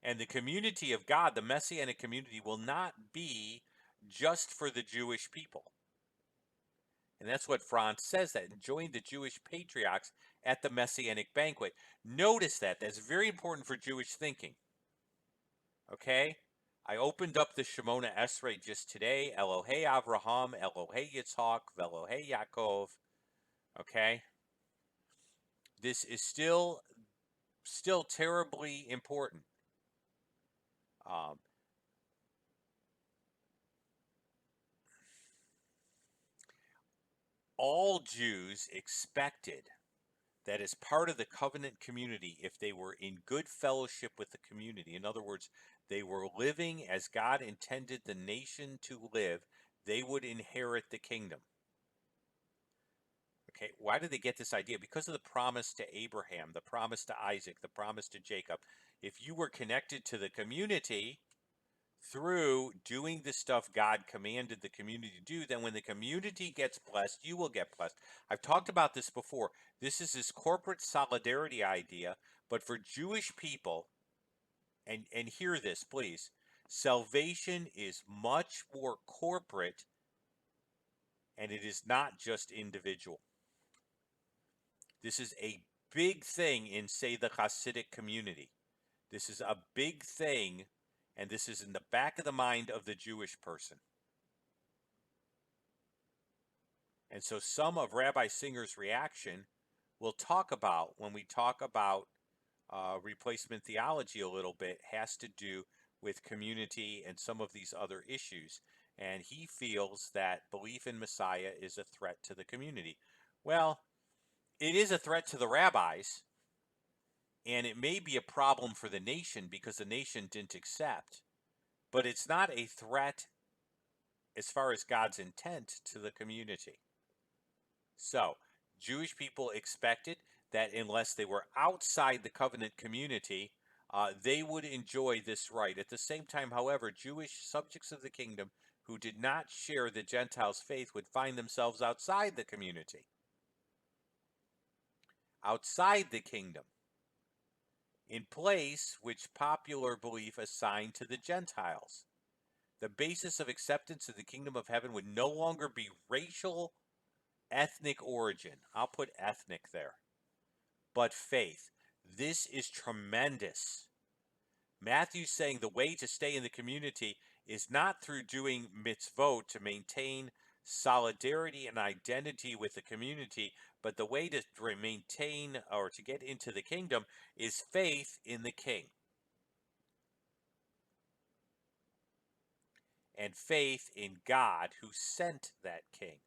And the community of God, the Messianic community, will not be just for the Jewish people. And that's what France says, that join the Jewish patriarchs at the Messianic banquet. Notice that. That's very important for Jewish thinking. Okay? I opened up the Shemona Esrei just today. Elohei Avraham, Elohei Yitzhak, Velohei Yaakov. Okay? This is still terribly important. All Jews expected that as part of the covenant community, if they were in good fellowship with the community, in other words, they were living as God intended the nation to live, they would inherit the kingdom. Okay, why did they get this idea? Because of the promise to Abraham, the promise to Isaac, the promise to Jacob. If you were connected to the community through doing the stuff God commanded the community to do, then when the community gets blessed, you will get blessed. I've talked about this before. This is this corporate solidarity idea, but for Jewish people, and hear this, please, salvation is much more corporate, and it is not just individual. This is a big thing in, say, the Hasidic community. This is a big thing, and this is in the back of the mind of the Jewish person. And so some of Rabbi Singer's reaction we'll talk about when we talk about replacement theology a little bit, has to do with community and some of these other issues. And he feels that belief in Messiah is a threat to the community. Well, it is a threat to the rabbis, and it may be a problem for the nation because the nation didn't accept, but it's not a threat. as far as God's intent to the community. So, Jewish people expected that unless they were outside the covenant community, they would enjoy this right. At the same time, however, Jewish subjects of the kingdom who did not share the Gentiles' faith would find themselves outside the community, outside the kingdom, in place which popular belief assigned to the Gentiles. The basis of acceptance of the kingdom of heaven would no longer be racial, ethnic origin. I'll put ethnic there. But faith. This is tremendous. Matthew's saying the way to stay in the community is not through doing mitzvot to maintain solidarity and identity with the community, but the way to maintain or to get into the kingdom is faith in the king. And faith in God who sent that king.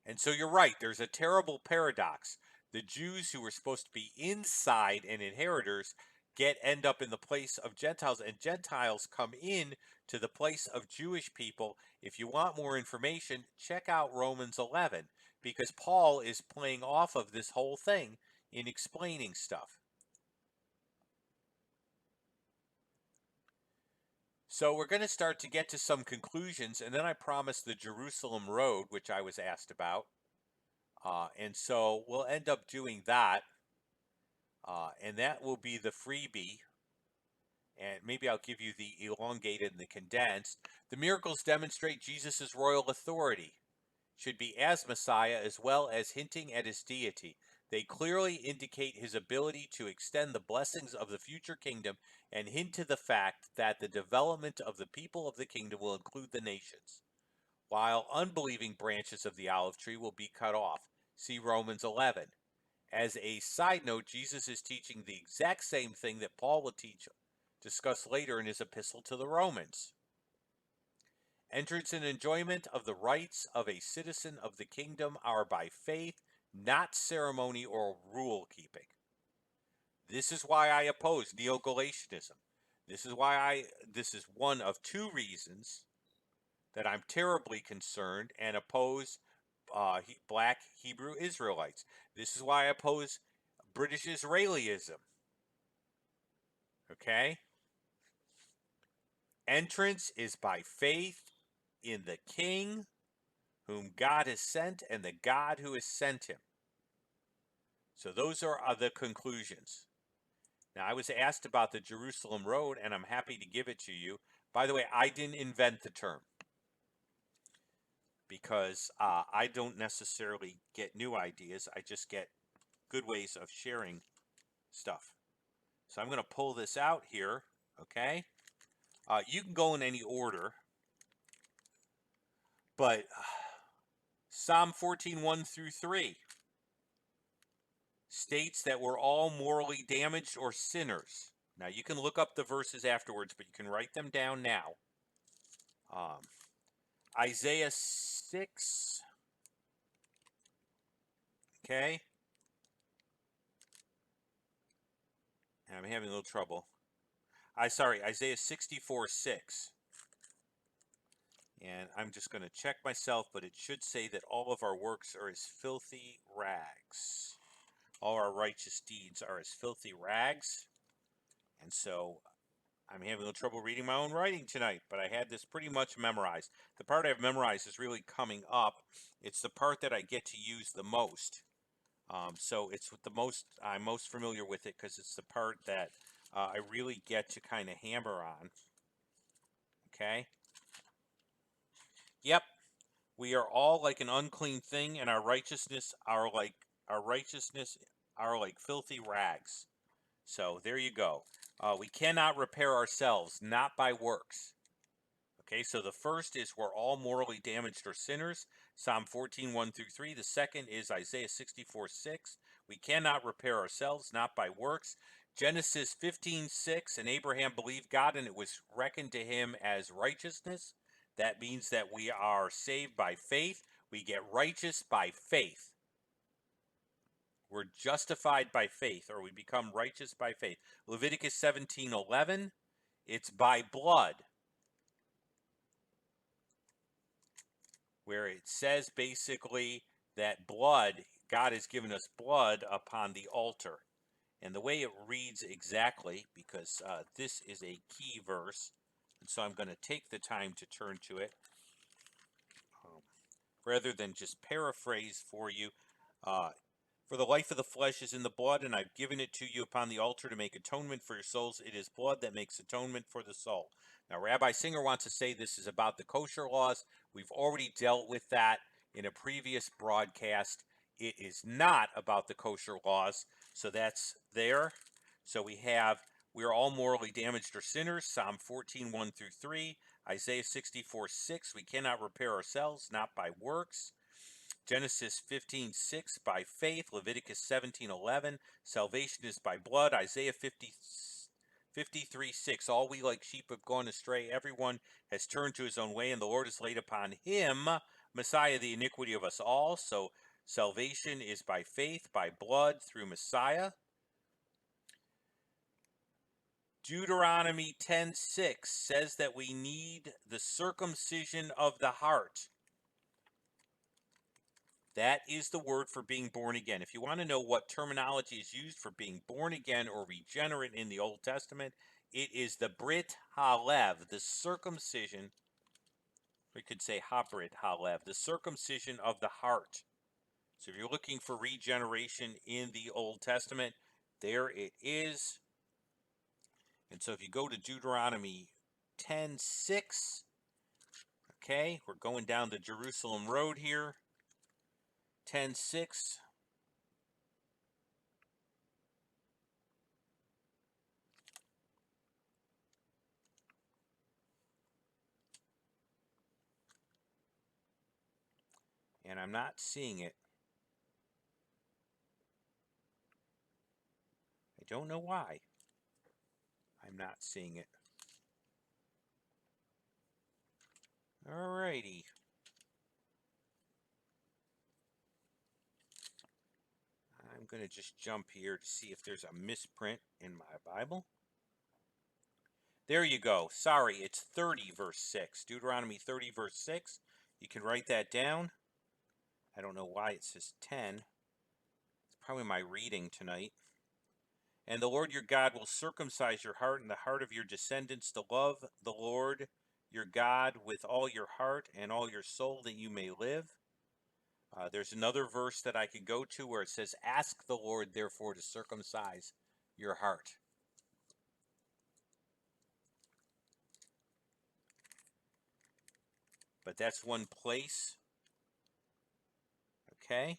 And so you're right, there's a terrible paradox. The Jews who were supposed to be inside and inheritors end up in the place of Gentiles, and Gentiles come in to the place of Jewish people. If you want more information, check out Romans 11, because Paul is playing off of this whole thing in explaining stuff. So we're going to start to get to some conclusions, and then I promised the Jerusalem Road, which I was asked about. And so we'll end up doing that. And that will be the freebie. And maybe I'll give you the elongated and the condensed. The miracles demonstrate Jesus' royal authority. Should be as Messiah as well as hinting at his deity. They clearly indicate his ability to extend the blessings of the future kingdom and hint to the fact that the development of the people of the kingdom will include the nations, while unbelieving branches of the olive tree will be cut off. See Romans 11. As a side note, Jesus is teaching the exact same thing that Paul will discuss later in his epistle to the Romans. Entrance and enjoyment of the rights of a citizen of the kingdom are by faith, not ceremony or rule keeping. This is why I oppose Neo-Galatianism. This is one of two reasons that I'm terribly concerned and oppose black Hebrew Israelites. This is why I oppose British Israelism. Okay? Entrance is by faith in the King whom God has sent and the God who has sent him. So those are the conclusions. Now, I was asked about the Jerusalem Road, and I'm happy to give it to you. By the way, I didn't invent the term, because I don't necessarily get new ideas. I just get good ways of sharing stuff. So I'm going to pull this out here, okay? You can go in any order, but Psalm 14:1 through 3 states that we're all morally damaged or sinners. Now, you can look up the verses afterwards, but you can write them down now. Isaiah 6, okay? And I'm having a little trouble. Isaiah 64:6. And I'm just going to check myself, but it should say that all of our works are as filthy rags. All our righteous deeds are as filthy rags. And so I'm having a little trouble reading my own writing tonight, but I had this pretty much memorized. The part I've memorized is really coming up. It's the part that I get to use the most. So it's I'm most familiar with it because it's the part that I really get to kind of hammer on. Okay? Yep. We are all like an unclean thing, and our righteousness are like filthy rags. So there you go. We cannot repair ourselves, not by works. Okay, so the first is we're all morally damaged or sinners, Psalm 14:1 through 3. The second is Isaiah 64:6. We cannot repair ourselves, not by works. Genesis 15:6, and Abraham believed God, and it was reckoned to him as righteousness. That means that we are saved by faith. We get righteous by faith. We're justified by faith, or we become righteous by faith. Leviticus 17:11, it's by blood. where it says basically that blood, God has given us blood upon the altar. And the way it reads exactly, because this is a key verse, and so I'm going to take the time to turn to it rather than just paraphrase for you. For the life of the flesh is in the blood, and I've given it to you upon the altar to make atonement for your souls. It is blood that makes atonement for the soul. Now, Rabbi Singer wants to say this is about the kosher laws. We've already dealt with that in a previous broadcast. It is not about the kosher laws, so that's there. So we are all morally damaged or sinners, Psalm 14, 1 through 3, Isaiah 64, 6, we cannot repair ourselves, not by works. Genesis 15:6, by faith. Leviticus 17:11, salvation is by blood. Isaiah 53:6, all we like sheep have gone astray. Everyone has turned to his own way, and the Lord has laid upon him, Messiah, the iniquity of us all. So salvation is by faith, by blood, through Messiah. Deuteronomy 10:6 says that we need the circumcision of the heart. That is the word for being born again. If you want to know what terminology is used for being born again or regenerate in the Old Testament, it is the Brit Halev, the circumcision. We could say Habrit Halev, the circumcision of the heart. So if you're looking for regeneration in the Old Testament, there it is. And so if you go to Deuteronomy 10:6, okay, we're going down the Jerusalem road here. 10:6. And I'm not seeing it. I don't know why. I'm not seeing it. Alrighty. I'm going to just jump here to see if there's a misprint in my Bible. There you go. Sorry, it's 30 verse 6. Deuteronomy 30 verse 6. You can write that down. I don't know why it says 10. It's probably my reading tonight. And the Lord your God will circumcise your heart and the heart of your descendants to love the Lord your God with all your heart and all your soul, that you may live. There's another verse that I could go to where it says, ask the Lord therefore to circumcise your heart. But that's one place, okay,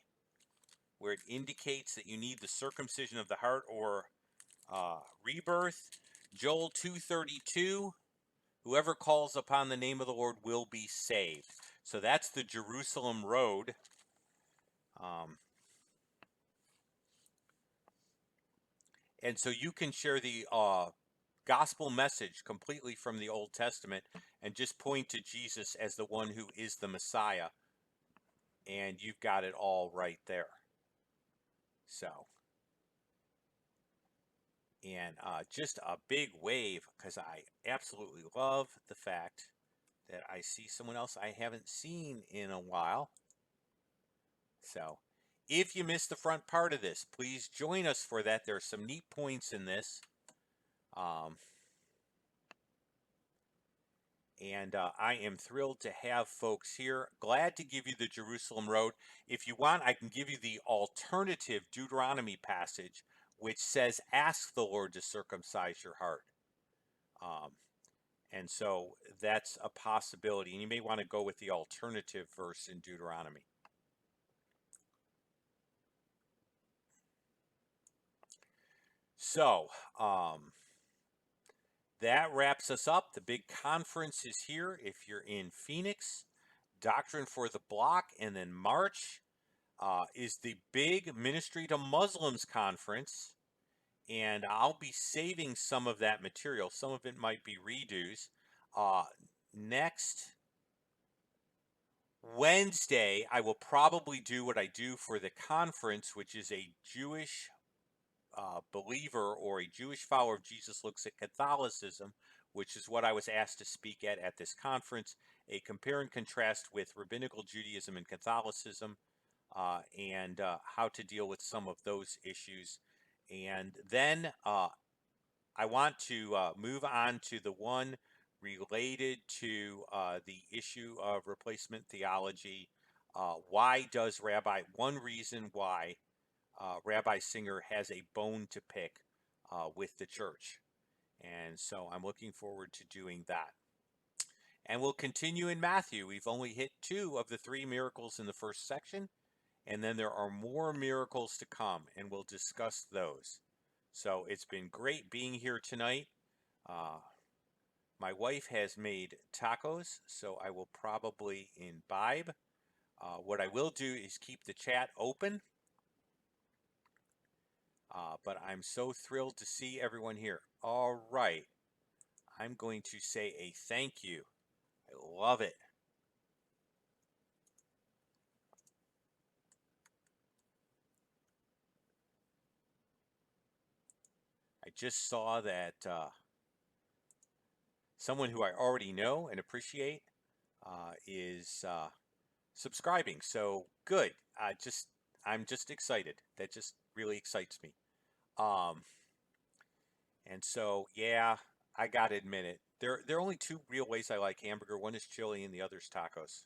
where it indicates that you need the circumcision of the heart or rebirth. Joel 2:32, whoever calls upon the name of the Lord will be saved. So that's the Jerusalem road. And so you can share the gospel message completely from the Old Testament and just point to Jesus as the one who is the Messiah. And you've got it all right there. So, and just a big wave, because I absolutely love the fact that I see someone else I haven't seen in a while. So, if you missed the front part of this, please join us for that. There are some neat points in this. And I am thrilled to have folks here. Glad to give you the Jerusalem road. If you want, I can give you the alternative Deuteronomy passage, which says, ask the Lord to circumcise your heart. And so that's a possibility. And you may want to go with the alternative verse in Deuteronomy. So that wraps us up. The big conference is here if you're in Phoenix. Doctrine for the Block, and then March is the big Ministry to Muslims conference, and I'll be saving some of that material. Some of it might be redos. Next Wednesday, I will probably do what I do for the conference, which is a Jewish believer or a Jewish follower of Jesus looks at Catholicism, which is what I was asked to speak at this conference, a compare and contrast with rabbinical Judaism and Catholicism, and how to deal with some of those issues. And then I want to move on to the one related to the issue of replacement theology. One reason why Rabbi Singer has a bone to pick with the church. And so I'm looking forward to doing that. And we'll continue in Matthew. We've only hit 2 of the 3 miracles in the first section, and then there are more miracles to come, and we'll discuss those. So it's been great being here tonight. My wife has made tacos, so I will probably imbibe. What I will do is keep the chat open. But I'm so thrilled to see everyone here. All right. I'm going to say a thank you. I love it. I just saw that someone who I already know and appreciate is subscribing. So good. I'm just excited. That just really excites me. And so yeah, I gotta admit it. There are only 2 real ways I like hamburger. One is chili and the other's tacos.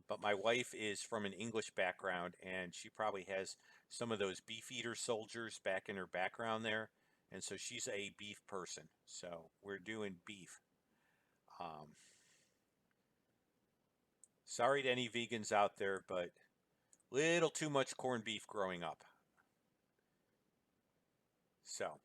But my wife is from an English background, and she probably has some of those beef eater soldiers back in her background there. And so she's a beef person. So we're doing beef. Sorry to any vegans out there, but little too much corned beef growing up. So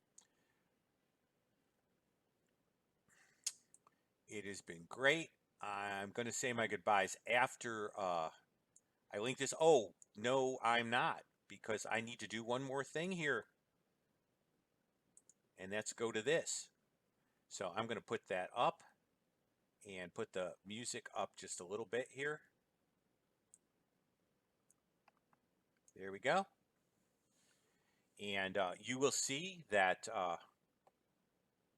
it has been great. I'm going to say my goodbyes after I link this. Oh, no, I'm not, because I need to do one more thing here. And that's go to this. So I'm going to put that up and put the music up just a little bit here. There we go. And you will see that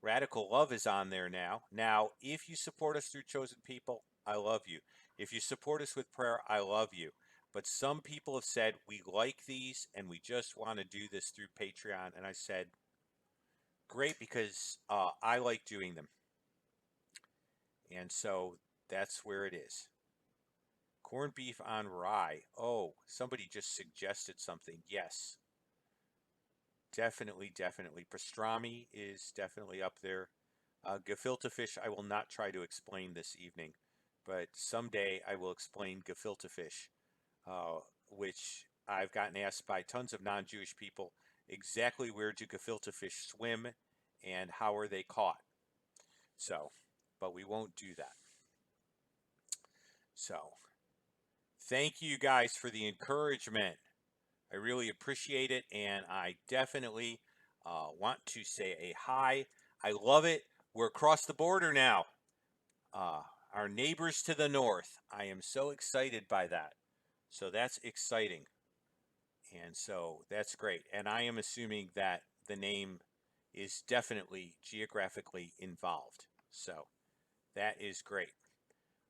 Radical Love is on there now. Now, if you support us through Chosen People, I love you. If you support us with prayer, I love you. But some people have said, we like these and we just want to do this through Patreon. And I said, great, because I like doing them. And so that's where it is. Corned beef on rye. Oh, somebody just suggested something. Yes. Definitely, definitely. Pastrami is definitely up there. Gefilte fish, I will not try to explain this evening, but someday I will explain gefilte fish, which I've gotten asked by tons of non-Jewish people exactly where do gefilte fish swim and how are they caught. So, but we won't do that. So, thank you guys for the encouragement. I really appreciate it, and I definitely want to say a hi. I love it. We're across the border now. Our neighbors to the north. I am so excited by that. So that's exciting. And so that's great. And I am assuming that the name is definitely geographically involved. So that is great.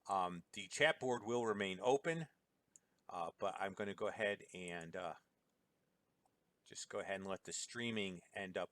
The chat board will remain open, but I'm going to go ahead and just go ahead and let the streaming end up